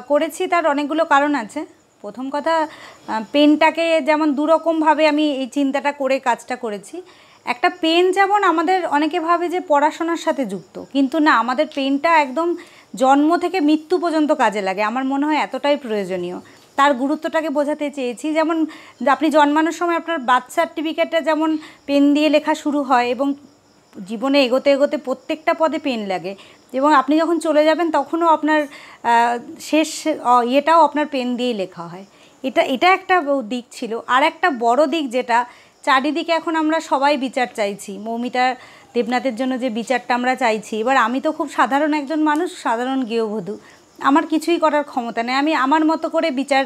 করেছি তার অনেকগুলো কারণ আছে। প্রথম কথা, পেনটাকে যেমন দুরকমভাবে আমি এই চিন্তাটা করে কাজটা করেছি। একটা পেন যেমন আমাদের অনেকে ভাবে যে পড়াশোনার সাথে যুক্ত, কিন্তু না, আমাদের পেনটা একদম জন্ম থেকে মৃত্যু পর্যন্ত কাজে লাগে। আমার মনে হয় এতটাই প্রয়োজনীয়। তার গুরুত্বটাকে বোঝাতে চেয়েছি। যেমন আপনি জন্মানোর সময় আপনার বার্থ সার্টিফিকেটটা যেমন পেন দিয়ে লেখা শুরু হয় এবং জীবনে এগোতে এগোতে প্রত্যেকটা পদে পেন লাগে, এবং আপনি যখন চলে যাবেন তখনও আপনার শেষ ইয়েটাও আপনার পেন দিয়েই লেখা হয়। এটা একটা দিক ছিল। আর একটা বড় দিক, যেটা চারিদিকে এখন আমরা সবাই বিচার চাইছি, মৌমিতা দেবনাথের জন্য যে বিচারটা আমরা চাইছি। এবার আমি তো খুব সাধারণ একজন মানুষ, সাধারণ গৃহবধূ, আমার কিছুই করার ক্ষমতা নেই। আমি আমার মতো করে বিচার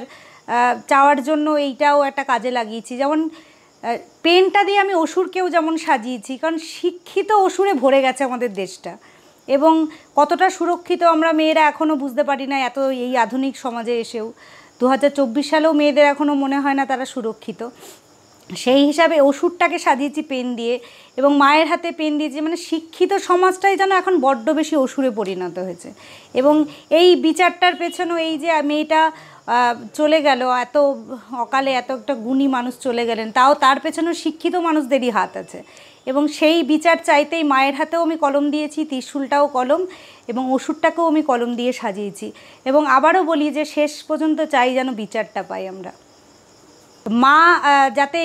চাওয়ার জন্য এইটাও একটা কাজে লাগিয়েছি। যেমন পেনটা দিয়ে আমি অসুরকেও যেমন সাজিয়েছি, কারণ শিক্ষিত অসুরে ভরে গেছে আমাদের দেশটা, এবং কতটা সুরক্ষিত আমরা মেয়েরা এখনও বুঝতে পারি না, এত এই আধুনিক সমাজে এসেও 2024 সালেও মেয়েদের এখনও মনে হয় না তারা সুরক্ষিত। সেই হিসাবে অসুরটাকে সাজিয়েছি পেন দিয়ে, এবং মায়ের হাতে পেন দিয়েছি। মানে শিক্ষিত সমাজটাই যেন এখন বড্ড বেশি অসুরে পরিণত হয়েছে। এবং এই বিচারটার পেছনেও এই যে মেয়েটা চলে গেল এত অকালে, এত একটা গুণী মানুষ চলে গেলেন, তাও তার পেছনেও শিক্ষিত মানুষদেরই হাত আছে। এবং সেই বিচার চাইতেই মায়ের হাতেও আমি কলম দিয়েছি, ত্রিশূলটাও কলম, এবং অসুরটাকেও আমি কলম দিয়ে সাজিয়েছি। এবং আবারও বলি যে শেষ পর্যন্ত চাই যেন বিচারটা পাই আমরা। মা যাতে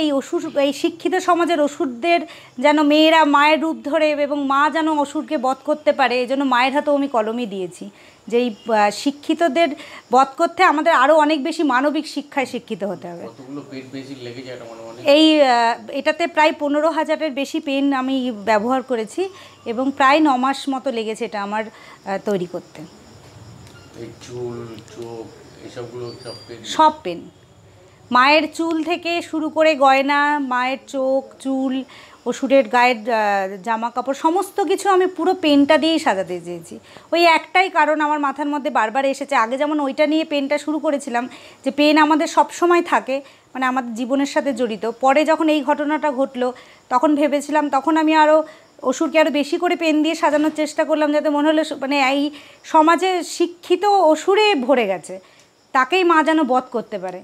এই শিক্ষিত সমাজের অসুরদের যেন মেয়েরা মায়ের রূপ ধরে, এবং মা যেন অসুরকে বধ করতে পারে, এই জন্য মায়ের হাতেও আমি কলমই দিয়েছি। যে এই শিক্ষিতদের বধ করতে আমাদের আরও অনেক বেশি মানবিক শিক্ষায় শিক্ষিত হতে হবে। এটাতে প্রায় 15,000-এর বেশি পেন আমি ব্যবহার করেছি, এবং প্রায় 9 মাস মতো লেগেছে এটা আমার তৈরি করতে। সব পেন, মায়ের চুল থেকে শুরু করে গয়না, মায়ের চোখ, চুল, অসুরের গায়ের জামা কাপড়, সমস্ত কিছু আমি পুরো পেনটা দিয়েই সাজাতে চেয়েছি। ওই একটাই কারণ আমার মাথার মধ্যে বারবার এসেছে। আগে যেমন ওইটা নিয়ে পেনটা শুরু করেছিলাম, যে পেন আমাদের সব সময় থাকে, মানে আমাদের জীবনের সাথে জড়িত। পরে যখন এই ঘটনাটা ঘটলো, তখন ভেবেছিলাম, তখন আমি আরও অসুরকে আরও বেশি করে পেন দিয়ে সাজানোর চেষ্টা করলাম, যাতে মনে হলো মানে এই সমাজে শিক্ষিত অসুরে ভরে গেছে, তাকেই মা যেন বধ করতে পারে।